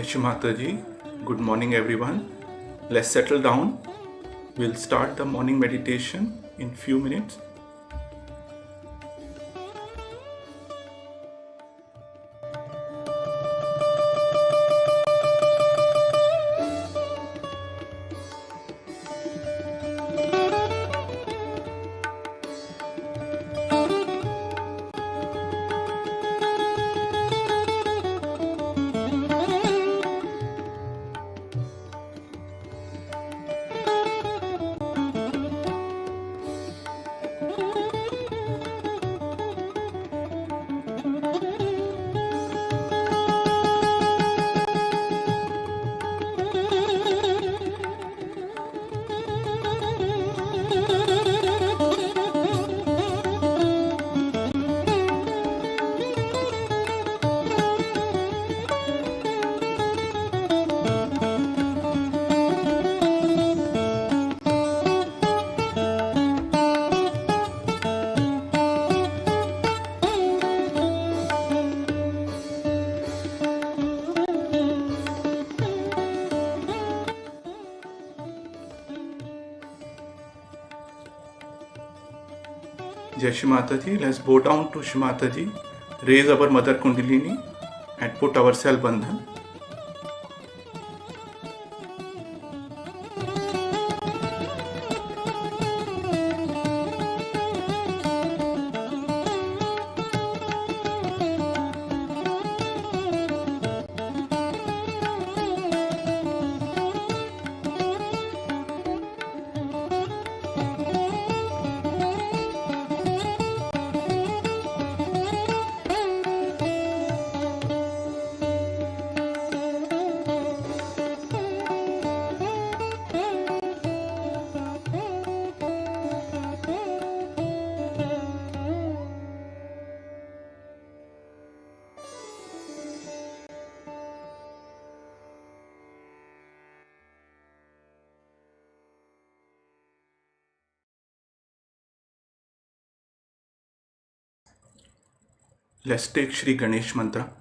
Jai Shri Mataji. Good morning, everyone. Let's settle down. We'll start the morning meditation in few minutes. Jai Shri Mataji. Let's bow down to Shri Mataji, raise our Mother Kundalini and put ourselves bandhan. Let's take Shri Ganesh mantra.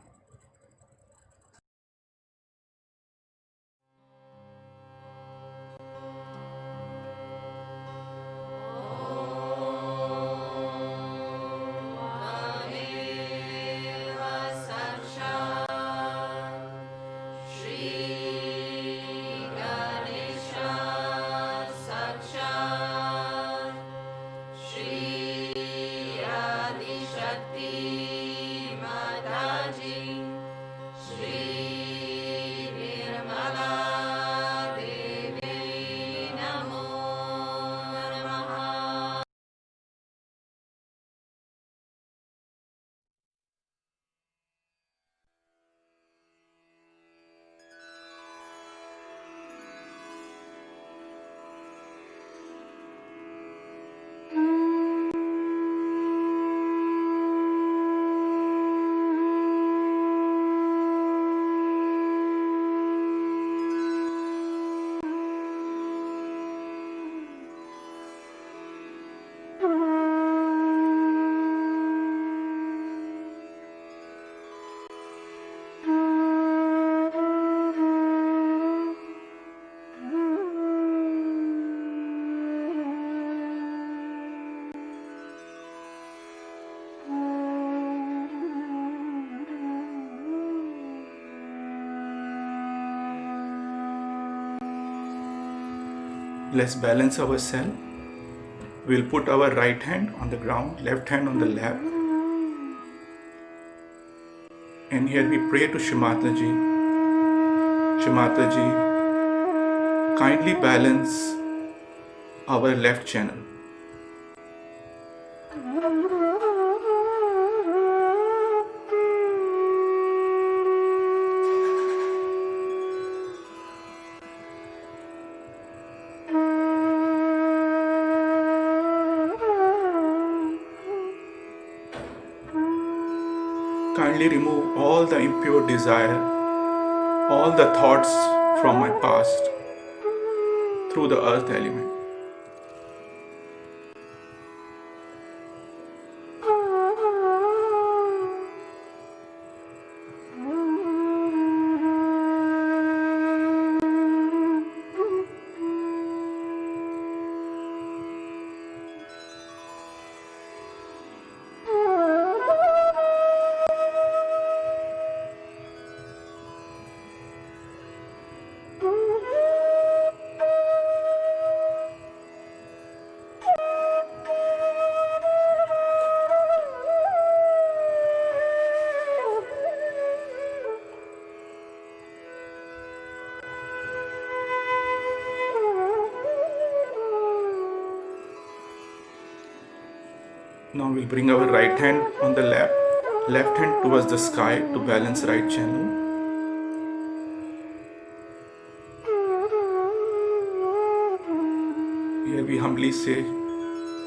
Let's balance ourselves. We'll put our right hand on the ground, left hand on the lap. And here we pray to Shri Mataji. Shri Mataji, kindly balance our left channel. Kindly remove all the impure desire, all the thoughts from my past through the earth element. Now we'll bring our right hand on the lap, left hand towards the sky to balance right channel. Here we humbly say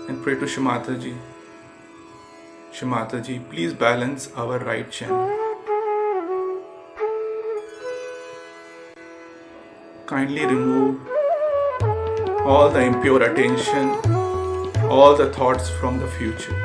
and pray to Shri Mataji. Shri Mataji, please balance our right channel. Kindly remove all the impure attention, all the thoughts from the future.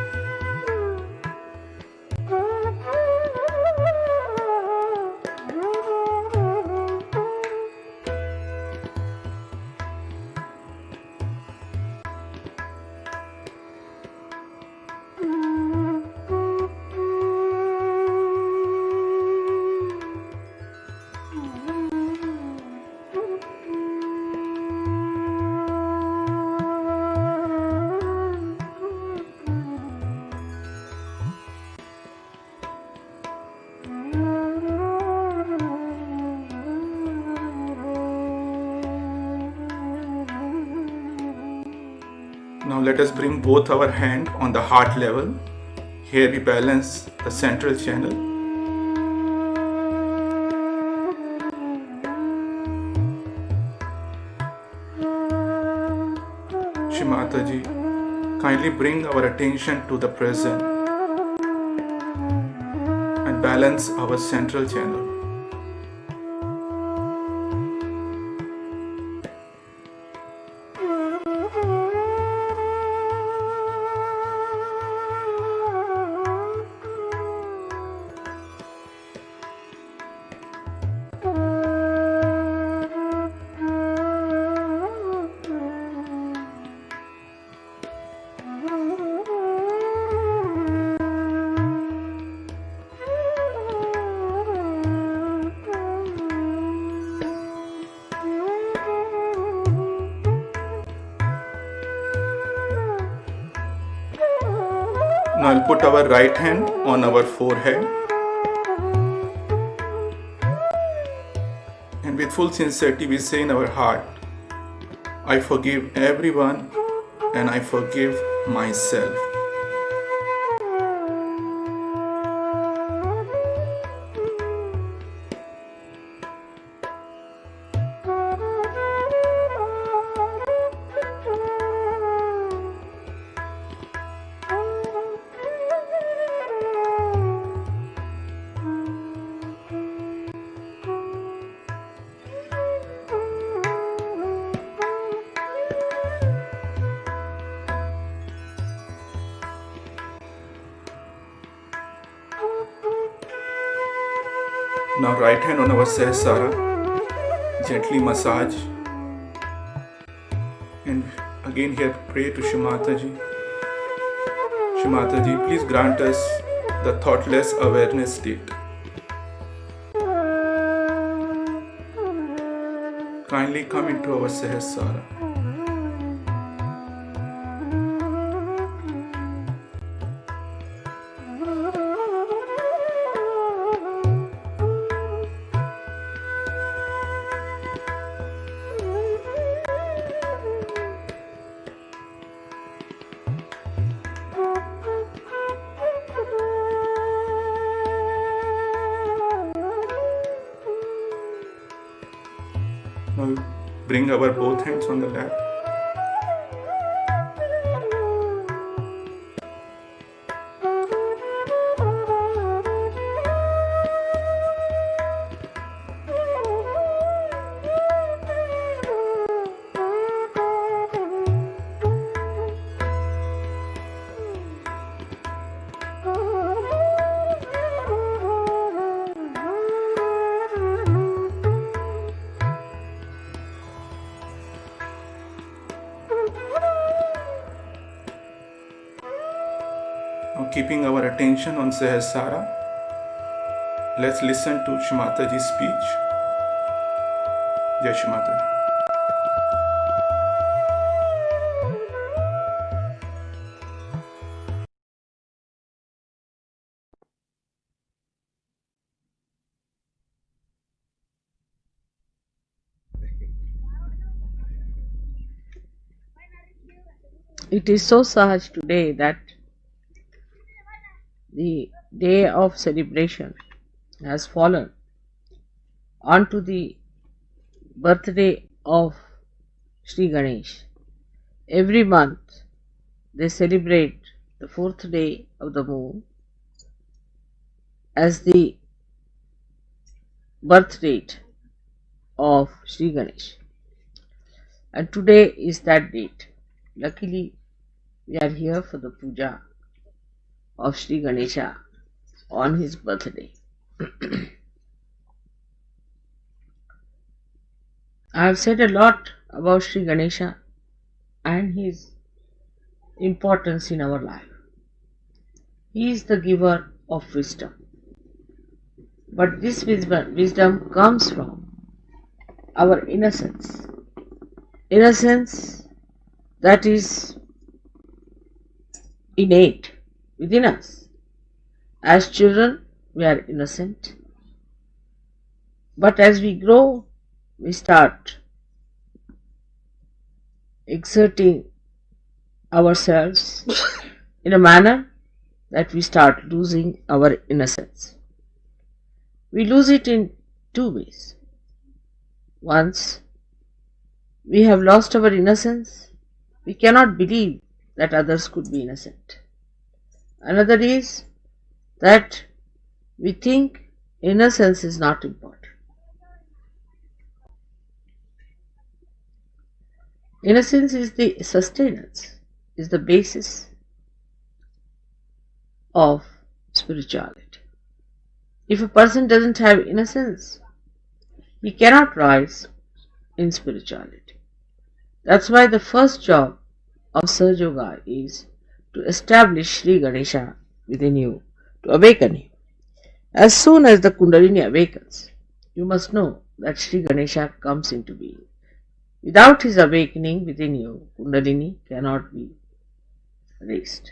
Now let us bring both our hands on the heart level. Here we balance the central channel. Shri Mataji, kindly bring our attention to the present and balance our central channel. Now I'll put our right hand on our forehead and with full sincerity we say in our heart, I forgive everyone and I forgive myself. Now right hand on our Sahasrara, gently massage, and again here pray to Shri Mataji. Shri Mataji, please grant us the thoughtless awareness state. Kindly come into our Sahasrara. Now bring our both hands on the lap. Now keeping our attention on Sahasrara, let's listen to Shri Mataji's speech. Jai Shri Mataji. It is so Sahaj today that the day of celebration has fallen onto the birthday of Shri Ganesha. Every month they celebrate the fourth day of the moon as the birth date of Shri Ganesha. And today is that date. Luckily, we are here for the puja of Shri Ganesha on his birthday. I have said a lot about Shri Ganesha and his importance in our life. He is the giver of wisdom. But this wisdom comes from our innocence. Innocence that is innate within us. As children, we are innocent. But as we grow, we start exerting ourselves in a manner that we start losing our innocence. We lose it in two ways. Once we have lost our innocence, we cannot believe that others could be innocent. Another is that we think innocence is not important. Innocence is the sustenance, is the basis of spirituality. If a person doesn't have innocence, he cannot rise in spirituality. That's why the first job of Sahaja Yoga is to establish Shri Ganesha within you, to awaken you. As soon as the Kundalini awakens, you must know that Shri Ganesha comes into being. Without his awakening within you, Kundalini cannot be raised.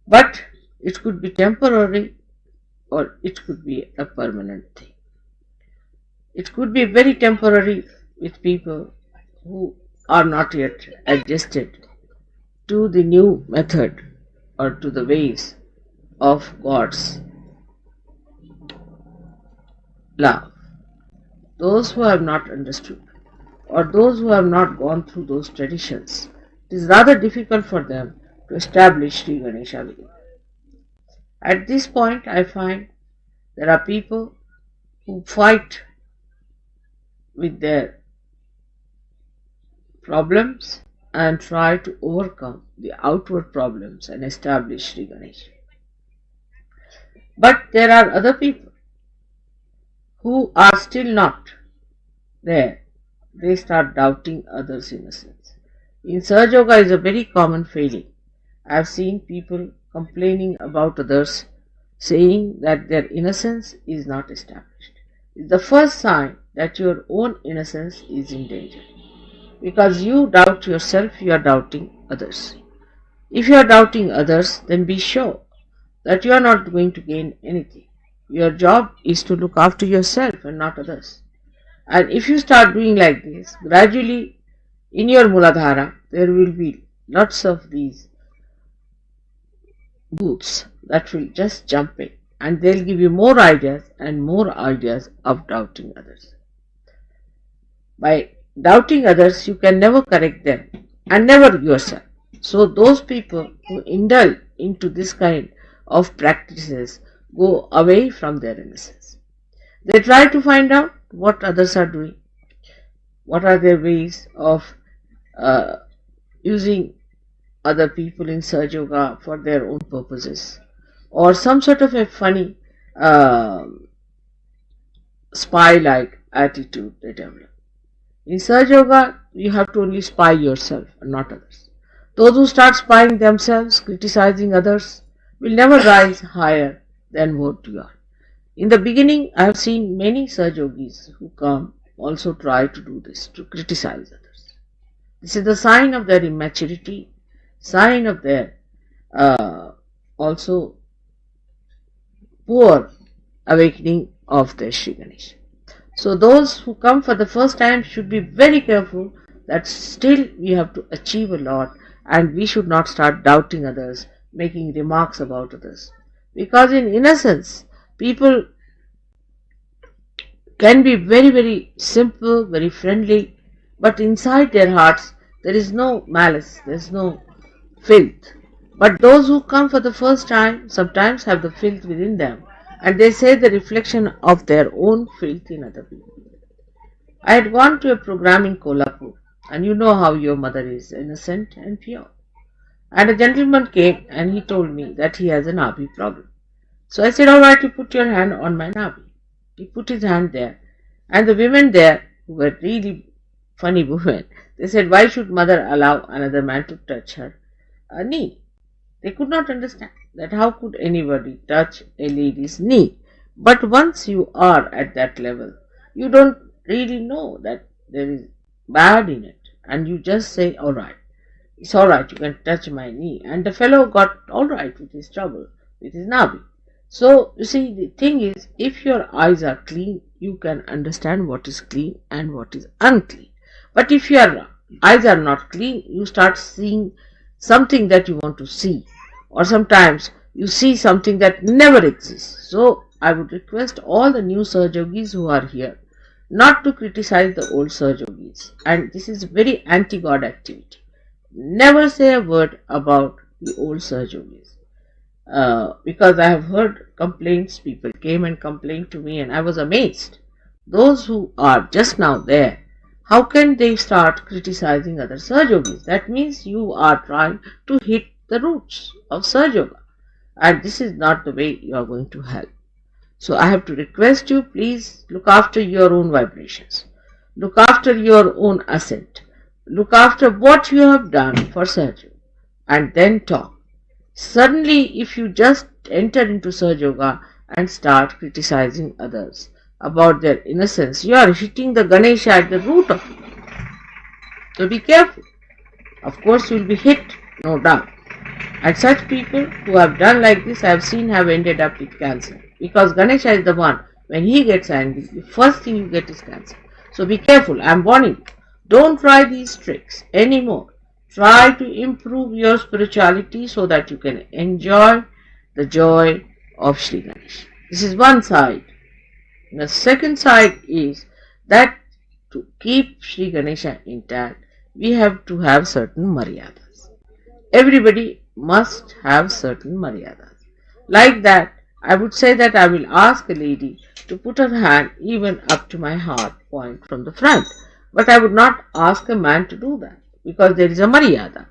But it could be temporary or it could be a permanent thing. It could be very temporary with people who are not yet adjusted to the new method or to the ways of God's love. Those who have not understood or those who have not gone through those traditions, it is rather difficult for them to establish Shri Ganesha within. At this point, I find there are people who fight with their problems and try to overcome the outward problems and establish Shri Ganesha. But there are other people who are still not there. They start doubting others' innocence. In Sahaja Yoga is a very common failing. I have seen people complaining about others, saying that their innocence is not established. It's the first sign that your own innocence is in danger. Because you doubt yourself, you are doubting others. If you are doubting others, then be sure that you are not going to gain anything. Your job is to look after yourself and not others. And if you start doing like this, gradually in your Muladhara, there will be lots of these booths that will just jump in and they'll give you more ideas and more ideas of doubting others. By doubting others, you can never correct them and never yourself. So those people who indulge into this kind of practices go away from their innocence. They try to find out what others are doing, what are their ways of using other people in Sahaja Yoga for their own purposes, or some sort of a funny spy-like attitude they develop. In Sahaja Yoga, you have to only spy yourself and not others. Those who start spying themselves, criticizing others, will never rise higher than what you are. In the beginning, I have seen many Sahaja Yogis who come also try to do this, to criticize others. This is the sign of their immaturity, sign of their also poor awakening of their Shri Ganesha. So those who come for the first time should be very careful that still we have to achieve a lot and we should not start doubting others making remarks about others. Because in innocence, people can be very, very simple, very friendly, but inside their hearts there is no malice, there is no filth. But those who come for the first time sometimes have the filth within them, and they say the reflection of their own filth in other people. I had gone to a program in Kolhapur, and you know how your mother is innocent and pure. And a gentleman came and he told me that he has a Nabi problem. So I said, alright, you put your hand on my Nabi. He put his hand there, and the women there, who were really funny women, they said, why should mother allow another man to touch her knee? They could not understand that how could anybody touch a lady's knee. But once you are at that level, you don't really know that there is bad in it, and you just say, alright, it's alright, you can touch my knee. And the fellow got alright with his trouble, with his nabi. So, you see, the thing is, if your eyes are clean, you can understand what is clean and what is unclean. But if your eyes are not clean, you start seeing something that you want to see. Or sometimes you see something that never exists. So, I would request all the new Sahajogis who are here not to criticize the old Sahajogis. And this is very anti-God activity. Never say a word about the old Sahajogis. Because I have heard complaints, people came and complained to me and I was amazed. Those who are just now there, how can they start criticizing other Sahajogis? That means you are trying to hit the roots of Sahaja Yoga, and this is not the way you are going to help. So I have to request you, please look after your own vibrations, look after your own ascent, look after what you have done for Sahaja Yoga, and then talk. Suddenly, if you just enter into Sahaja Yoga and start criticizing others about their innocence, you are hitting the Ganesha at the root of it. So be careful. Of course, you will be hit, no doubt. And such people who have done like this, I have seen have ended up with cancer. Because Ganesha is the one, when he gets angry, the first thing you get is cancer. So be careful, I am warning you. Don't try these tricks anymore. Try to improve your spirituality so that you can enjoy the joy of Shri Ganesha. This is one side. The second side is that to keep Shri Ganesha intact, we have to have certain maryadas. Everybody must have certain maryadas. Like that, I would say that I will ask a lady to put her hand even up to my heart point from the front. But I would not ask a man to do that, because there is a maryada.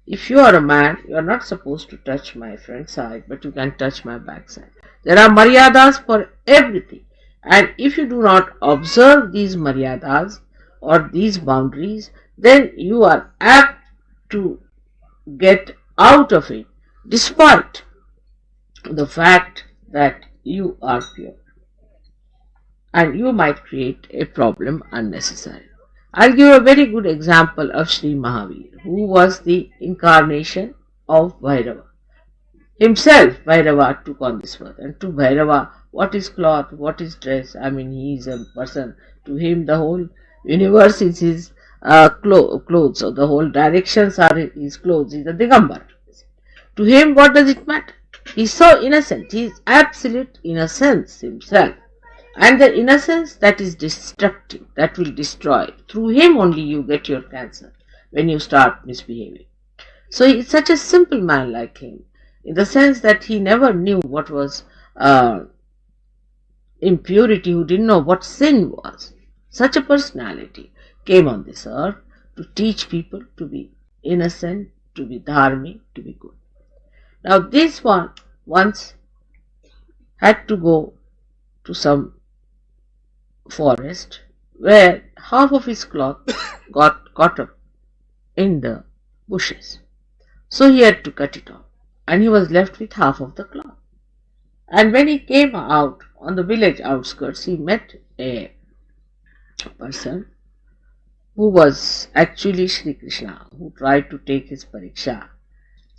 If you are a man, you are not supposed to touch my front side, but you can touch my back side. There are maryadas for everything. And if you do not observe these maryadas or these boundaries, then you are apt to get out of it, despite the fact that you are pure. And you might create a problem unnecessarily. I'll give a very good example of Sri Mahavir, who was the incarnation of Bhairava. Himself, Bhairava took on this birth. And to Bhairava, what is cloth, what is dress? I mean, he is a person. To him, the whole universe is his clothes, or the whole directions are his clothes. He is a Digambar. To him, what does it matter? He is so innocent. He is absolute innocence himself. And the innocence that is destructive, that will destroy. Through him only you get your cancer when you start misbehaving. So he is such a simple man like him, in the sense that he never knew what was impurity, who didn't know what sin was. Such a personality came on this earth to teach people to be innocent, to be dharmic, to be good. Now this one once had to go to some forest where half of his cloth got caught up in the bushes. So he had to cut it off, and he was left with half of the cloth. And when he came out on the village outskirts, he met a person who was actually Shri Krishna, who tried to take his pariksha,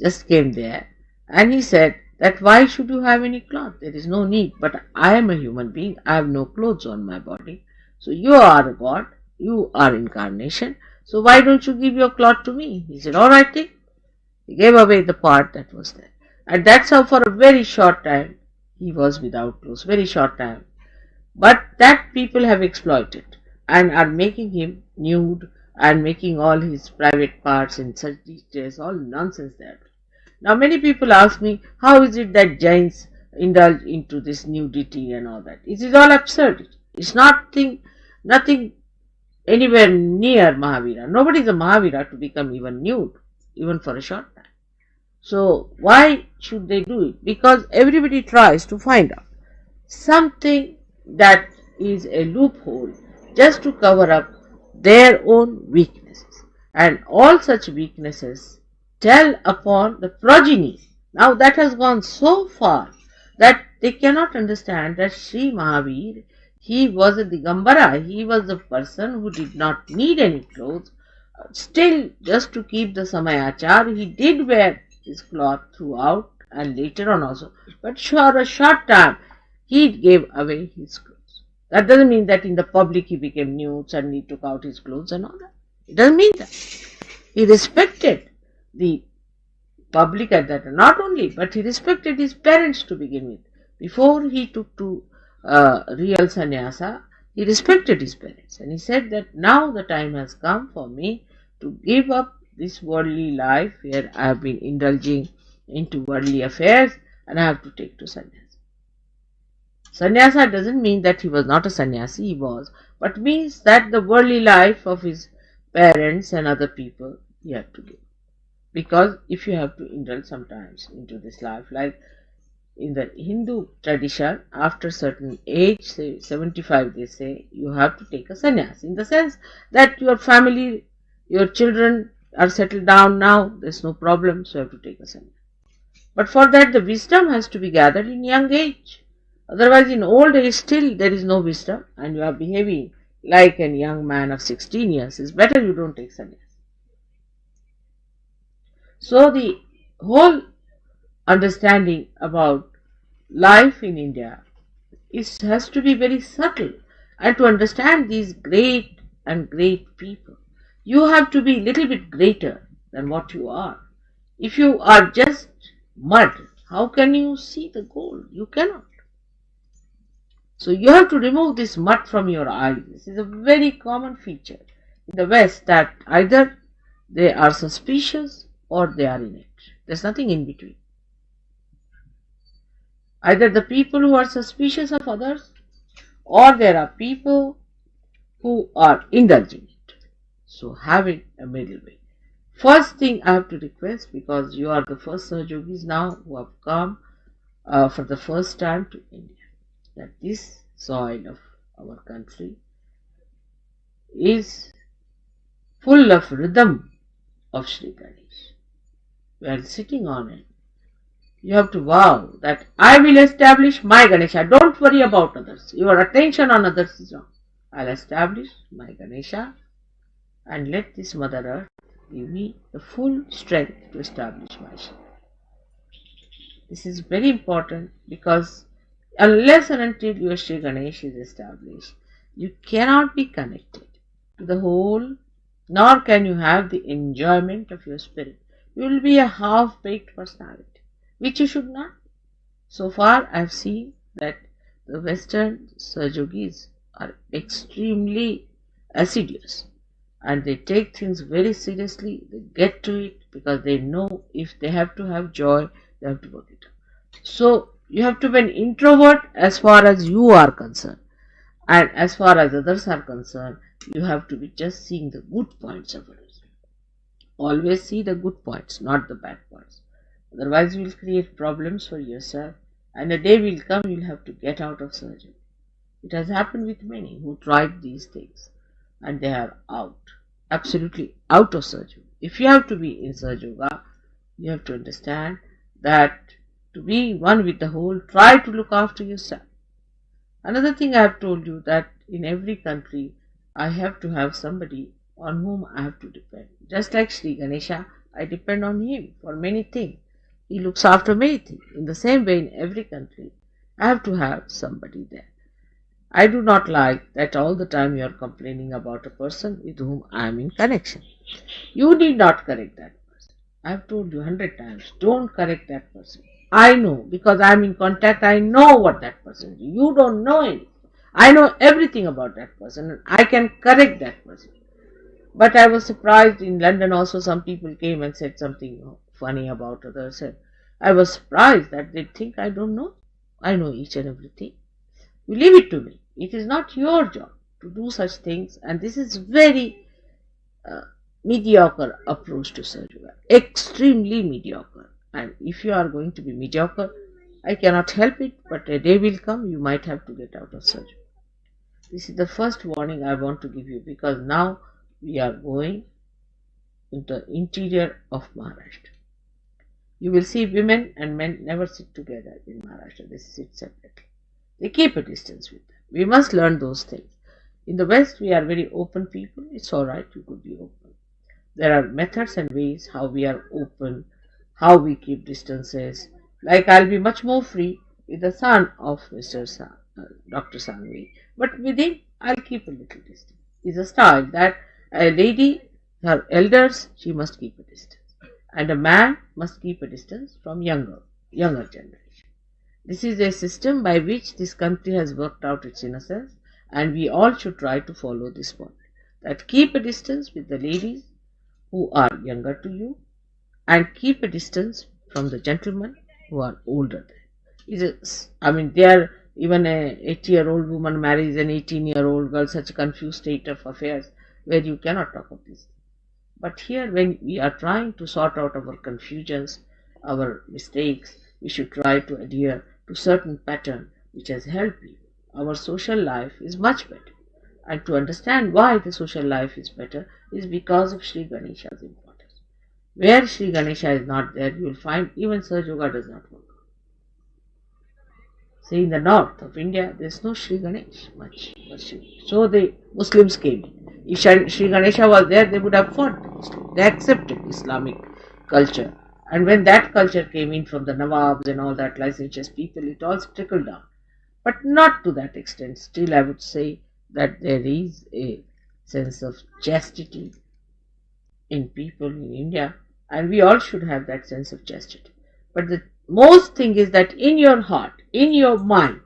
just came there, and he said that why should you have any cloth? There is no need, but I am a human being, I have no clothes on my body. So you are a god, you are incarnation, so why don't you give your cloth to me? He said, alright, take. He gave away the part that was there. And that's how for a very short time he was without clothes, very short time. But that people have exploited and are making him nude and making all his private parts in such details, all nonsense there. Now many people ask me, how is it that Jains indulge into this nudity and all that? It is all absurd. It's nothing anywhere near Mahavira. Nobody is a Mahavira to become even nude, even for a short time. So why should they do it? Because everybody tries to find out something that is a loophole just to cover up their own weaknesses. And all such weaknesses tell upon the progeny. Now that has gone so far that they cannot understand that Sri Mahavir, he was a Digambara, he was the person who did not need any clothes. Still, just to keep the Samayachar, he did wear his cloth throughout and later on also. But for a short time, he gave away his clothes. That doesn't mean that in the public he became nude, suddenly took out his clothes and all that. It doesn't mean that. He respected the public at that, not only, but he respected his parents to begin with. Before he took to real sannyasa, he respected his parents and he said that now the time has come for me to give up this worldly life where I have been indulging into worldly affairs and I have to take to sannyasa. Sannyasa doesn't mean that he was not a sannyasi, he was, but means that the worldly life of his parents and other people he had to give. Because if you have to indulge sometimes into this life, like in the Hindu tradition, after certain age, say 75, they say, you have to take a sannyas. In the sense that your family, your children are settled down now, there's no problem, so you have to take a sannyas. But for that, the wisdom has to be gathered in young age. Otherwise, in old age, still there is no wisdom, and you are behaving like a young man of 16 years. It's better you don't take sannyas. So the whole understanding about life in India has to be very subtle, and to understand these great people, you have to be a little bit greater than what you are. If you are just mud, how can you see the gold? You cannot. So you have to remove this mud from your eyes. This is a very common feature in the West, that either they are suspicious or they are in it. There's nothing in between. Either the people who are suspicious of others, or there are people who are indulging it. So having a middle way. First thing I have to request, because you are the first Sahajogis now who have come for the first time to India, that this soil of our country is full of rhythm of Shri Ganesha. We are sitting on it. You have to vow that I will establish my Ganesha. Don't worry about others. Your attention on others is wrong. I'll establish my Ganesha and let this Mother Earth give me the full strength to establish myself. This is very important, because unless and until your Shri Ganesha is established, you cannot be connected to the whole, nor can you have the enjoyment of your spirit. You will be a half-baked personality, which you should not. So far I have seen that the Western Sahajogis are extremely assiduous and they take things very seriously. They get to it because they know if they have to have joy, they have to work it out. So you have to be an introvert as far as you are concerned, and as far as others are concerned, you have to be just seeing the good points of others. Always see the good points, not the bad points. Otherwise you will create problems for yourself, and a day will come you will have to get out of surgery. It has happened with many who tried these things and they are out, absolutely out of surgery. If you have to be in Sahaja Yoga, you have to understand that to be one with the whole, try to look after yourself. Another thing I have told you, that in every country I have to have somebody on whom I have to depend. Just like Shri Ganesha, I depend on him for many things. He looks after many things. In the same way, in every country, I have to have somebody there. I do not like that all the time you are complaining about a person with whom I am in connection. You need not correct that person. I have told you 100 times, don't correct that person. I know because I'm in contact. I know what that person is. You don't know anything. I know everything about that person and I can correct that person. But I was surprised in London also some people came and said something funny about others. I was surprised that they think I don't know. I know each and everything. You leave it to me. It is not your job to do such things, and this is very uh, mediocre approach to surgery. Extremely mediocre. And if you are going to be mediocre, I cannot help it, but a day will come you might have to get out of surgery. This is the first warning I want to give you because now we are going into the interior of Maharashtra. You will see women and men never sit together in Maharashtra. They sit separately. They keep a distance with them. We must learn those things. In the West, we are very open people. It's alright, you could be open. There are methods and ways how we are open, how we keep distances. Like I'll be much more free with the son of Dr. Sangvi. But with him, I'll keep a little distance. It's a style that a lady, her elders, she must keep a distance. And a man must keep a distance from younger generation. This is a system by which this country has worked out its innocence, and we all should try to follow this point. That keep a distance with the ladies who are younger to you, and keep a distance from the gentlemen who are older than. There even a 80-year-old woman marries an 18-year-old girl, such a confused state of affairs where you cannot talk of this. But here, when we are trying to sort out our confusions, our mistakes, we should try to adhere to certain pattern which has helped you. Our social life is much better. And to understand why the social life is better is because of Shri Ganesha's importance. Where Shri Ganesha is not there, you will find even Sahaja Yoga does not work. See, in the north of India, there is no Shri Ganesh much. So the Muslims came in. If Shri Ganesha was there, they would have fought. They accepted Islamic culture. And when that culture came in from the Nawabs and all that licentious people, it all trickled down. But not to that extent. Still, I would say that there is a sense of chastity in people in India, and we all should have that sense of chastity. But the most thing is that in your heart, in your mind,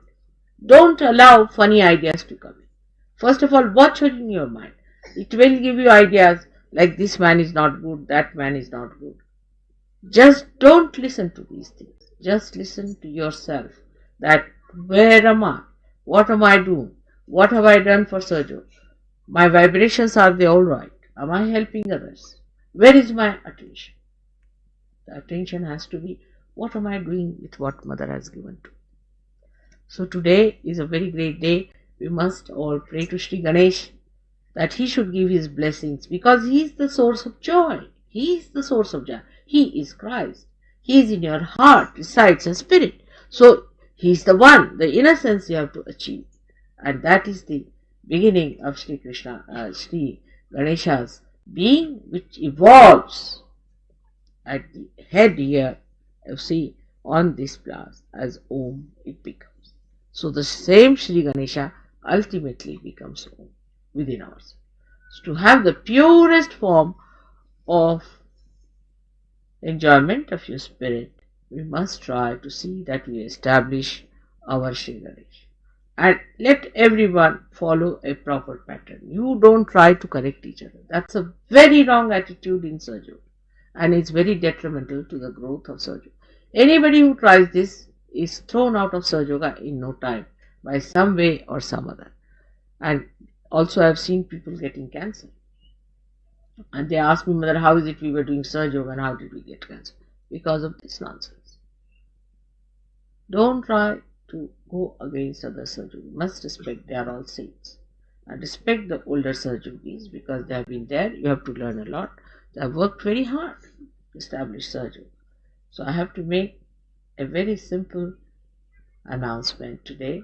don't allow funny ideas to come in. First of all, watch what in your mind. It will give you ideas like this man is not good, that man is not good. Just don't listen to these things. Just listen to yourself. That where am I? What am I doing? What have I done for Sahaja? My vibrations, are they alright? Am I helping others? Where is my attention? The attention has to be, what am I doing with what Mother has given to me? So today is a very great day. We must all pray to Shri Ganesh that he should give his blessings because he is the source of joy. He is the source of joy. He is Christ. He is in your heart, resides in spirit. So he is the one, the innocence you have to achieve. And that is the beginning of Shri Ganesha's being, which evolves at the head here, you see, on this place as Om it becomes. So the same Shri Ganesha ultimately becomes Om within ourselves. So to have the purest form of enjoyment of your spirit, we must try to see that we establish our Shri Ganesha. And let everyone follow a proper pattern. You don't try to correct each other. That's a very wrong attitude in Sahaja, and it's very detrimental to the growth of Sahaja. Anybody who tries this is thrown out of Sahaja Yoga in no time by some way or some other. And also I've seen people getting cancer. And they ask me, Mother, how is it we were doing Sahaja Yoga and how did we get cancer? Because of this nonsense. Don't try to go against other Sahaja Yogis. You must respect, they are all saints. And respect the older Sahaja Yogis because they have been there. You have to learn a lot. They have worked very hard to establish Sahaja Yoga. So I have to make a very simple announcement today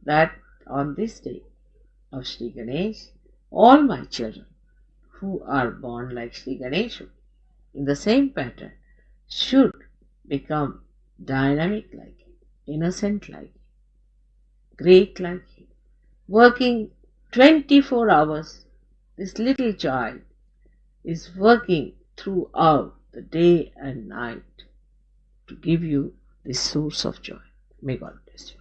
that on this day of Shri Ganesh, all my children who are born like Shri Ganesha in the same pattern should become dynamic like him, innocent like him, great like him, working 24 hours. This little child is working throughout the day and night to give you this source of joy. May God bless you.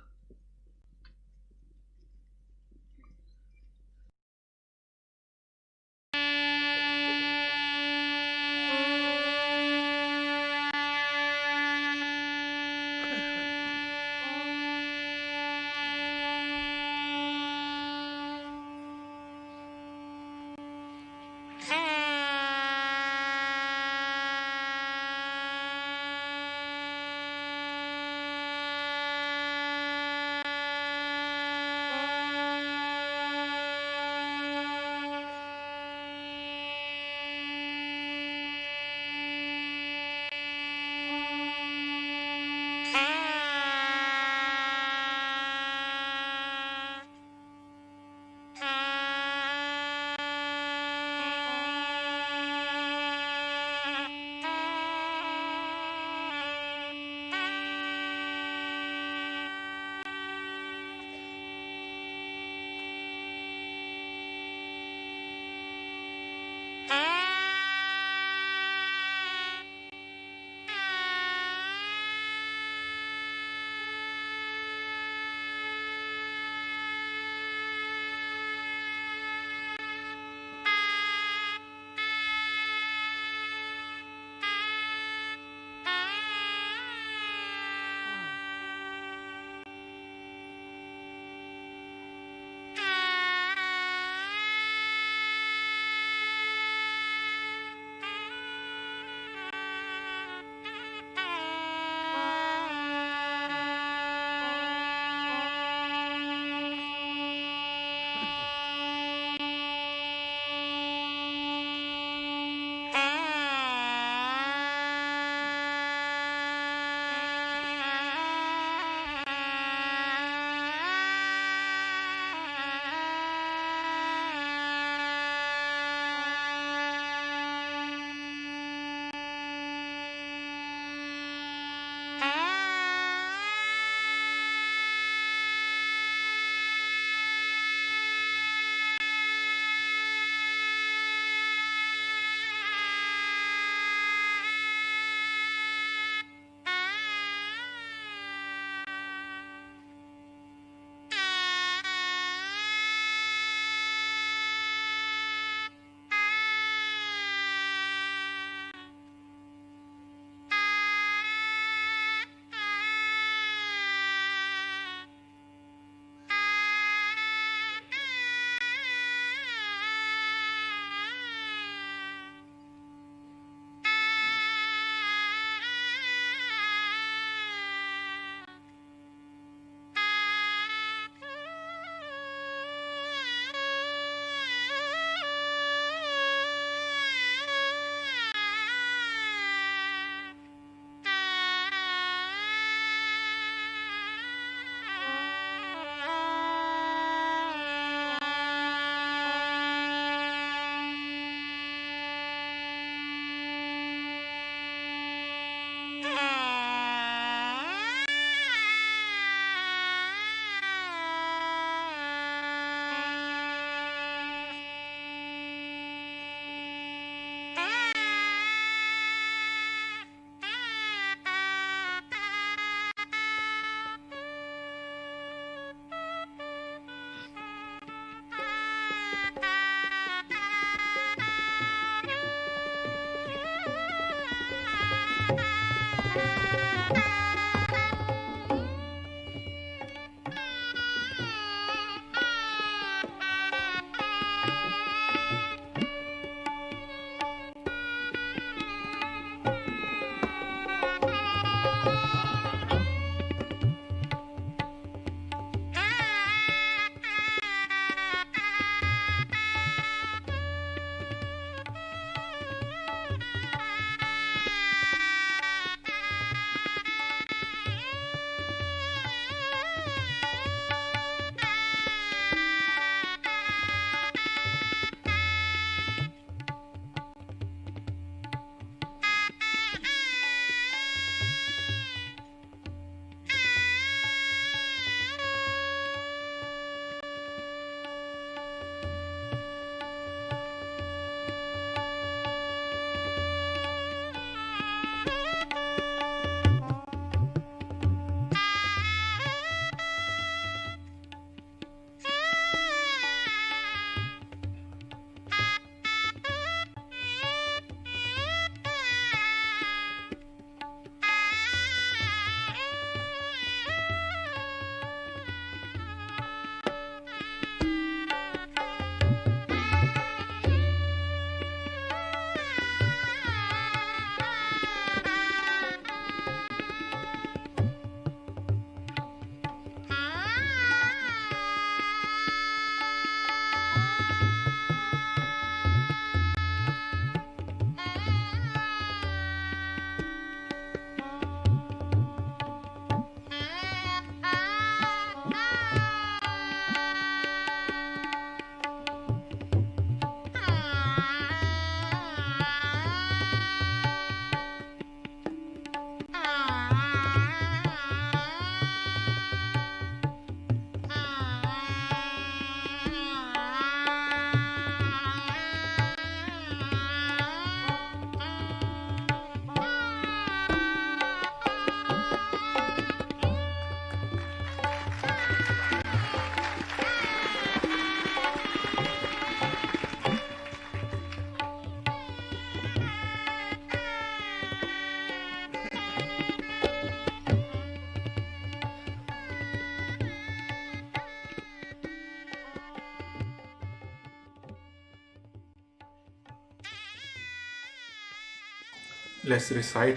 Let's recite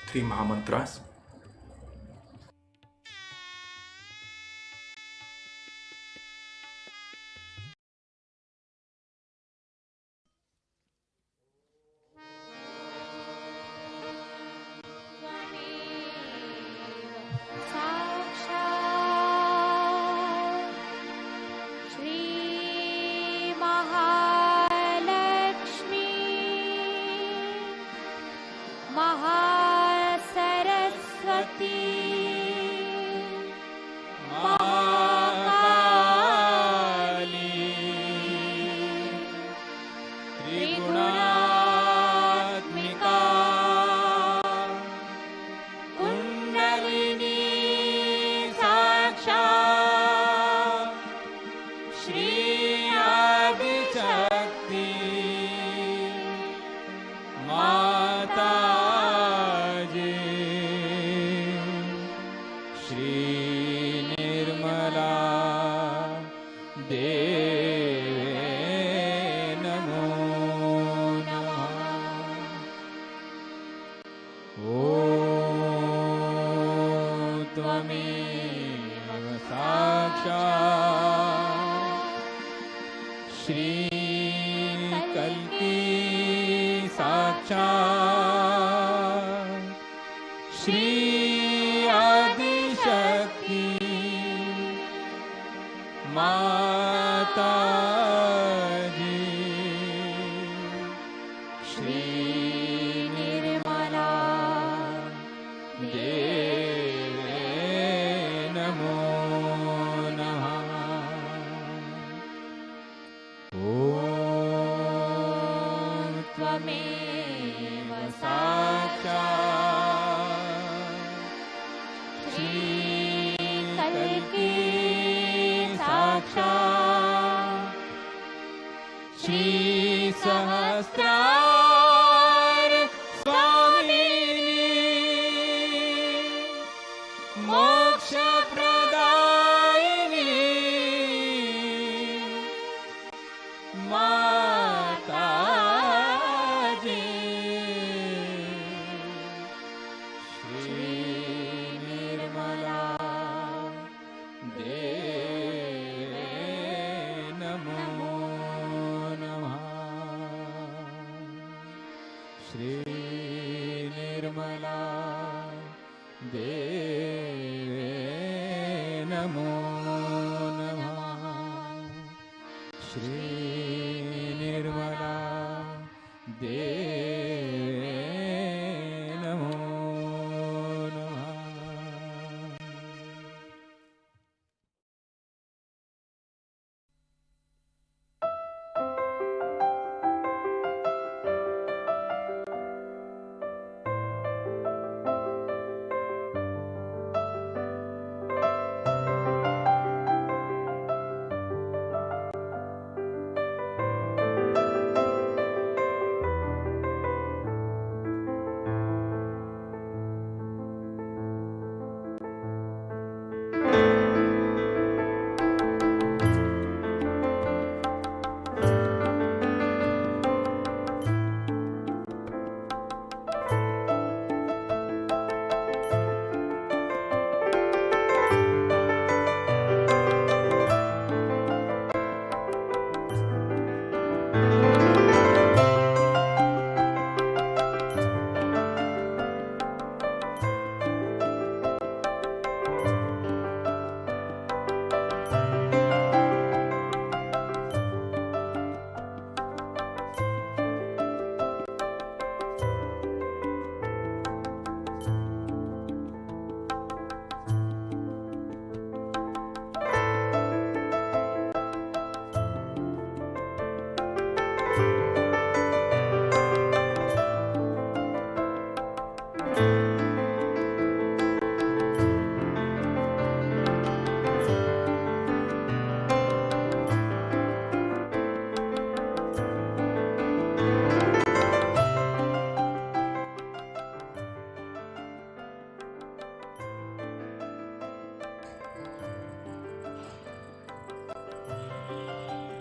3 Mahamantras.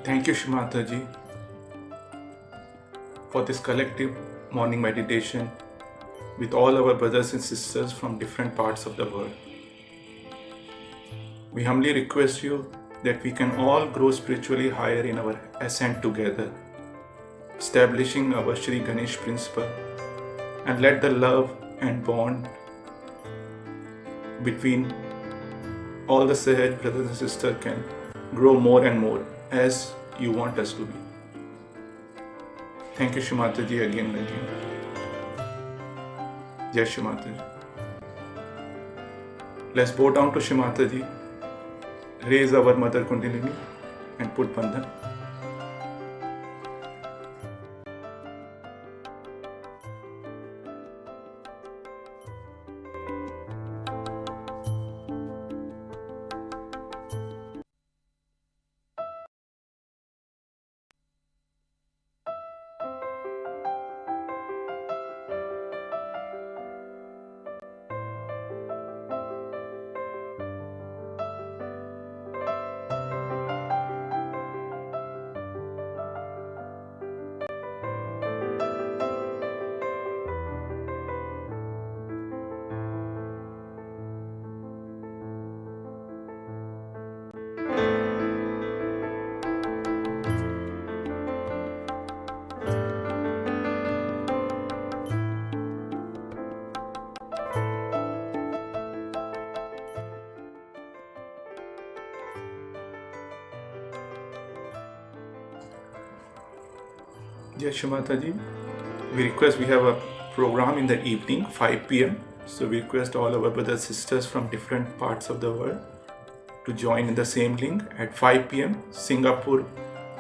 Thank you, Mataji, for this collective morning meditation with all our brothers and sisters from different parts of the world. We humbly request you that we can all grow spiritually higher in our ascent together, establishing our Shri Ganesh principle, and let the love and bond between all the Sahaj brothers and sisters can grow more and more as you want us to be. Thank you, Shri Mataji, again and again. Jai Shri Mataji. Let's bow down to Shri Mataji, raise our Mother Kundalini and put Bandhan. Jai Shri Mataji. We have a program in the evening, 5 p.m. So we request all our brothers and sisters from different parts of the world to join in the same link at 5 p.m. Singapore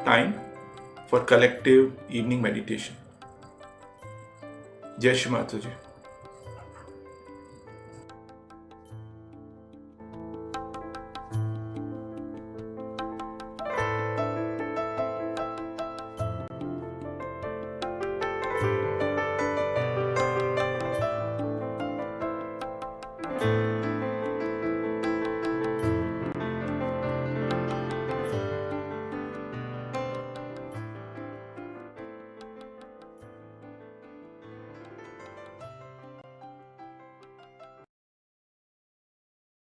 time for collective evening meditation. Jai Shri Mataji.